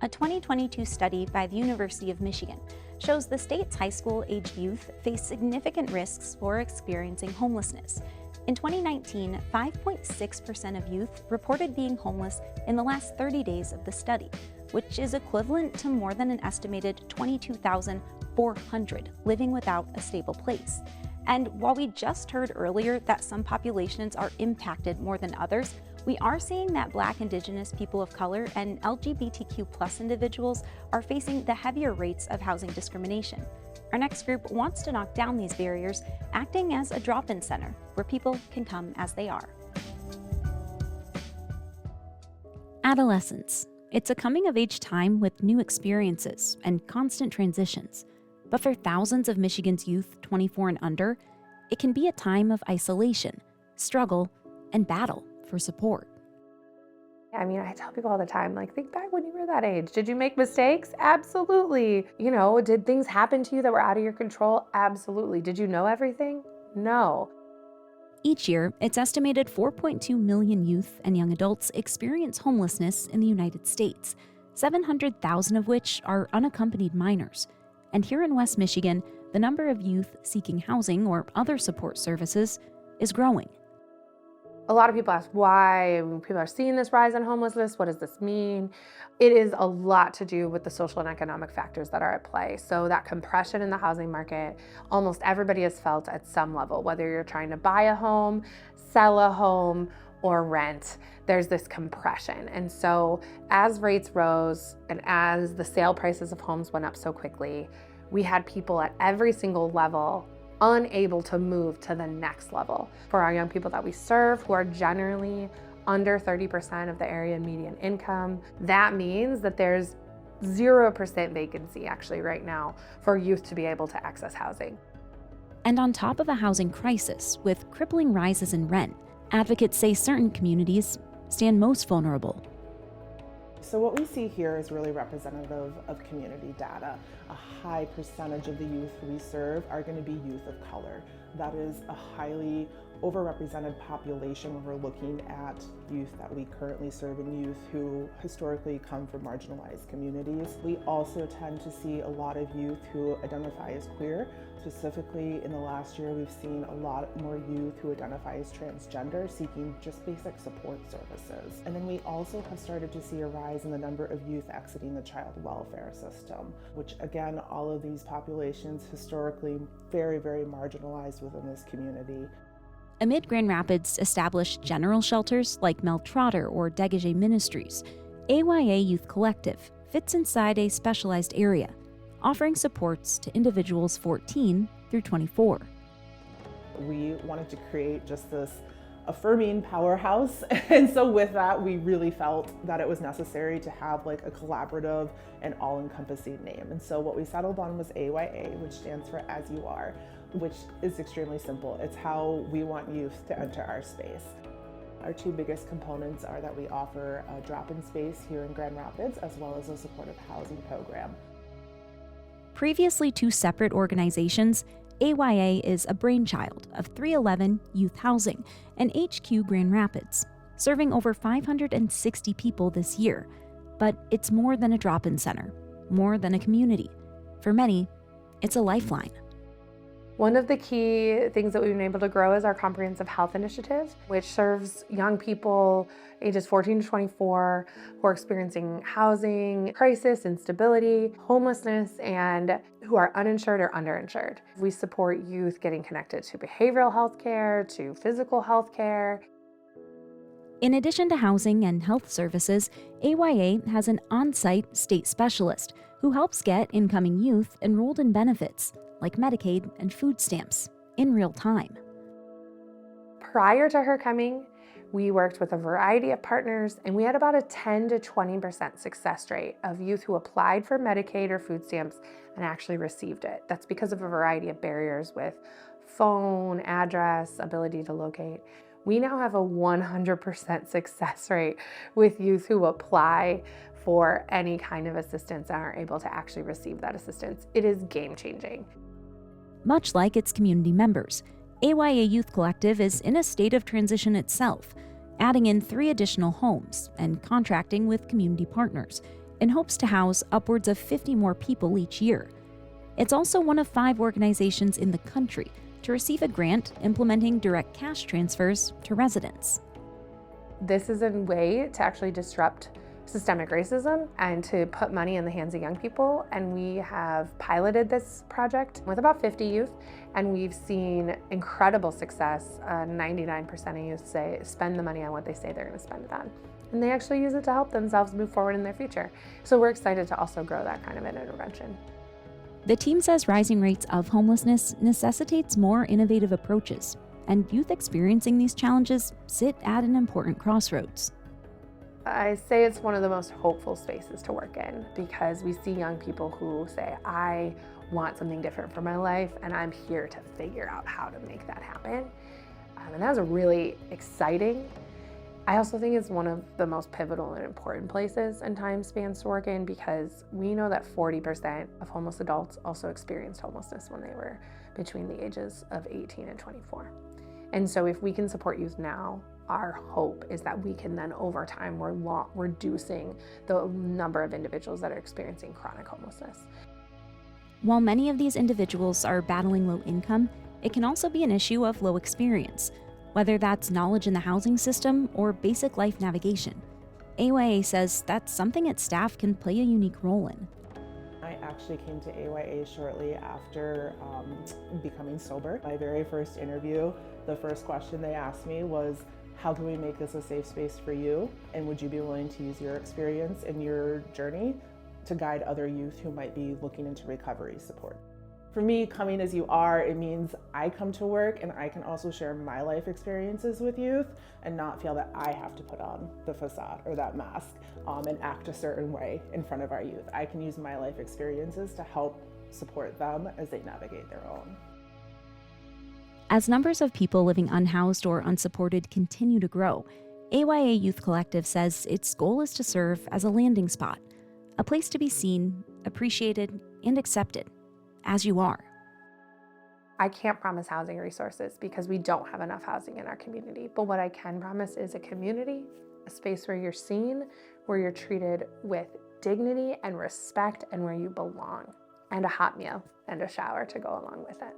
A 2022 study by the University of Michigan shows the state's high school-age youth face significant risks for experiencing homelessness. In 2019, 5.6% of youth reported being homeless in the last 30 days of the study, which is equivalent to more than an estimated 22,400 living without a stable place. And while we just heard earlier that some populations are impacted more than others, we are seeing that Black, Indigenous, people of color, and LGBTQ+ individuals are facing the heavier rates of housing discrimination. Our next group wants to knock down these barriers, acting as a drop-in center where people can come as they are. Adolescence. It's a coming-of-age time with new experiences and constant transitions. But for thousands of Michigan's youth 24 and under, it can be a time of isolation, struggle, and battle for support. I mean, I tell people all the time, like, think back when you were that age. Did you make mistakes? Absolutely. Did things happen to you that were out of your control? Absolutely. Did you know everything? No. Each year, it's estimated 4.2 million youth and young adults experience homelessness in the United States, 700,000 of which are unaccompanied minors. And here in West Michigan, the number of youth seeking housing or other support services is growing. A lot of people ask why people are seeing this rise in homelessness. What does this mean? It is a lot to do with the social and economic factors that are at play. So that compression in the housing market, almost everybody has felt at some level, whether you're trying to buy a home, sell a home, or rent, there's this compression. And so as rates rose and as the sale prices of homes went up so quickly, we had people at every single level unable to move to the next level. For our young people that we serve, who are generally under 30% of the area median income, that means that there's 0% vacancy actually right now for youth to be able to access housing. And on top of a housing crisis with crippling rises in rent, advocates say certain communities stand most vulnerable. So what we see here is really representative of community data. A high percentage of the youth we serve are going to be youth of color. That is a highly overrepresented population when we're looking at youth that we currently serve and youth who historically come from marginalized communities. We also tend to see a lot of youth who identify as queer. Specifically, in the last year, we've seen a lot more youth who identify as transgender seeking just basic support services. And then we also have started to see a rise in the number of youth exiting the child welfare system, which again, all of these populations historically very, very marginalized within this community. Amid Grand Rapids' established general shelters like Mel Trotter or Dégagé Ministries, AYA Youth Collective fits inside a specialized area, offering supports to individuals 14 through 24. We wanted to create just this affirming powerhouse, and so with that, we really felt that it was necessary to have like a collaborative and all-encompassing name. And so what we settled on was AYA, which stands for As You Are, which is extremely simple. It's how we want youth to enter our space. Our two biggest components are that we offer a drop-in space here in Grand Rapids, as well as a supportive housing program. Previously two separate organizations, AYA is a brainchild of 311 Youth Housing and HQ Grand Rapids, serving over 560 people this year. But it's more than a drop-in center, more than a community. For many, it's a lifeline. One of the key things that we've been able to grow is our comprehensive health initiative, which serves young people ages 14 to 24 who are experiencing housing crisis, instability, homelessness, and who are uninsured or underinsured. We support youth getting connected to behavioral health care, to physical health care. In addition to housing and health services, AYA has an on-site state specialist who helps get incoming youth enrolled in benefits like Medicaid and food stamps in real time. Prior to her coming, we worked with a variety of partners, and we had about a 10 to 20% success rate of youth who applied for Medicaid or food stamps and actually received it. That's because of a variety of barriers with phone, address, ability to locate. We now have a 100% success rate with youth who apply for any kind of assistance and are able to actually receive that assistance. It is game-changing. Much like its community members, AYA Youth Collective is in a state of transition itself, adding in 3 additional homes and contracting with community partners, and hopes to house upwards of 50 more people each year. It's also one of 5 organizations in the country to receive a grant implementing direct cash transfers to residents. This is a way to actually disrupt systemic racism and to put money in the hands of young people. And we have piloted this project with about 50 youth, and we've seen incredible success. 99% of youth say spend the money on what they say they're going to spend it on. And they actually use it to help themselves move forward in their future. So we're excited to also grow that kind of an intervention. The team says rising rates of homelessness necessitates more innovative approaches, and youth experiencing these challenges sit at an important crossroads. I say it's one of the most hopeful spaces to work in because we see young people who say, I want something different for my life and I'm here to figure out how to make that happen. And that's really exciting. I also think it's one of the most pivotal and important places and time spans to work in because we know that 40% of homeless adults also experienced homelessness when they were between the ages of 18 and 24. And so if we can support youth now, our hope is that we can then over time, we're reducing the number of individuals that are experiencing chronic homelessness. While many of these individuals are battling low income, it can also be an issue of low experience, whether that's knowledge in the housing system or basic life navigation. AYA says that's something its staff can play a unique role in. I actually came to AYA shortly after becoming sober. My very first interview, the first question they asked me was, how can we make this a safe space for you? And would you be willing to use your experience and your journey to guide other youth who might be looking into recovery support? For me, coming as you are, it means I come to work and I can also share my life experiences with youth and not feel that I have to put on the facade or that mask and act a certain way in front of our youth. I can use my life experiences to help support them as they navigate their own. As numbers of people living unhoused or unsupported continue to grow, AYA Youth Collective says its goal is to serve as a landing spot, a place to be seen, appreciated, and accepted, as you are. I can't promise housing resources because we don't have enough housing in our community, but what I can promise is a community, a space where you're seen, where you're treated with dignity and respect, and where you belong, and a hot meal and a shower to go along with it.